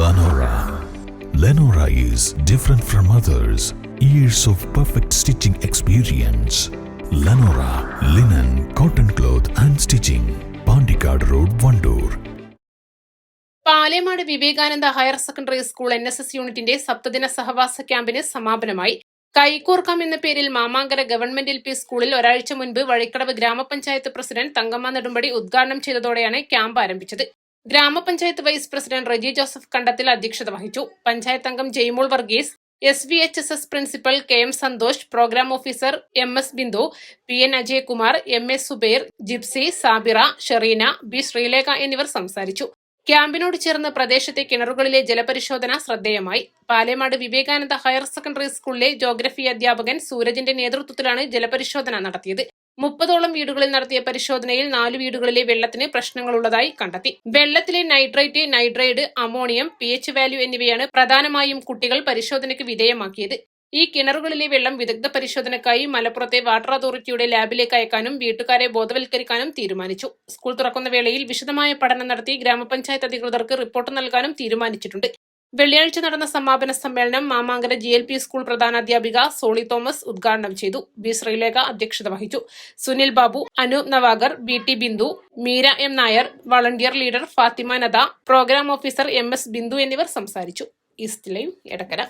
Lenora. Lenora is different from others. Years of perfect stitching experience. Lenora, linen, cotton cloth and stitching. Pandikad Road, Vandoor. Palemad Vivekananda higher secondary school NSS യൂണിറ്റിന്റെ സപ്തദിന സഹവാസ ക്യാമ്പിന് സമാപനമായി. കൈകോർക്കാം എന്ന പേരിൽ Mamangara government LP സ്കൂളിൽ ഒരാഴ്ച മുൻപ് വഴിക്കടവ് ഗ്രാമപഞ്ചായത്ത് president Thankamma Nedumpadi ഉദ്ഘാടനം ചെയ്തതോടെയാണ് ക്യാമ്പ് ആരംഭിച്ചത്. ഗ്രാമപഞ്ചായത്ത് വൈസ് പ്രസിഡന്റ് റെജി ജോസഫ് കണ്ടത്തിൽ അധ്യക്ഷത വഹിച്ചു. പഞ്ചായത്ത് അംഗം Jaimol Varghese, SVHSS principal KM Santhosh, program officer MS Bindu, PN Ajayakumar, MA Zubair, Jipsy, Sabira, Shereena, B Sreelekha എന്നിവർ സംസാരിച്ചു. ക്യാമ്പിനോട് ചേർന്ന് പ്രദേശത്തെ കിണറുകളിലെ ജലപരിശോധന ശ്രദ്ധേയമായി. പാലേമാട് വിവേകാനന്ദ ഹയർ സെക്കൻഡറി സ്കൂളിലെ ജോഗ്രഫി അധ്യാപകൻ സൂരജിന്റെ നേതൃത്വത്തിലാണ് ജലപരിശോധന നടത്തിയത്. 30ഓളം വീടുകളിൽ നടത്തിയ പരിശോധനയിൽ 4 വീടുകളിലെ വെള്ളത്തിന് പ്രശ്നങ്ങളുള്ളതായി കണ്ടെത്തി. വെള്ളത്തിലെ nitrate, nitride, ammonium, pH value എന്നിവയാണ് പ്രധാനമായും കുട്ടികൾ പരിശോധനയ്ക്ക് വിധേയമാക്കിയത്. ഈ കിണറുകളിലെ വെള്ളം വിദഗ്ധ പരിശോധനയ്ക്കായി മലപ്പുറത്തെ വാട്ടർ അതോറിറ്റിയുടെ ലാബിലേക്ക് അയക്കാനും വീട്ടുകാരെ ബോധവൽക്കരിക്കാനും തീരുമാനിച്ചു. സ്കൂൾ തുറക്കുന്ന വേളയിൽ വിശദമായ പഠനം നടത്തി ഗ്രാമപഞ്ചായത്ത് അധികൃതർക്ക് റിപ്പോർട്ട് നൽകാനും തീരുമാനിച്ചിട്ടുണ്ട്. വെള്ളിയാഴ്ച നടന്ന സമാപന സമ്മേളനം മാമാങ്കര GLP സ്കൂൾ പ്രധാനാധ്യാപിക സോളി തോമസ് ഉദ്ഘാടനം ചെയ്തു. B ശ്രീലേഖ അധ്യക്ഷത വഹിച്ചു. Sunil Babu, Anoop Navagar, BT Bindu, Meera M Nair, volunteer leader Fathima Nada, programme officer MS Bindu എന്നിവർ സംസാരിച്ചു. East Live Edakkara.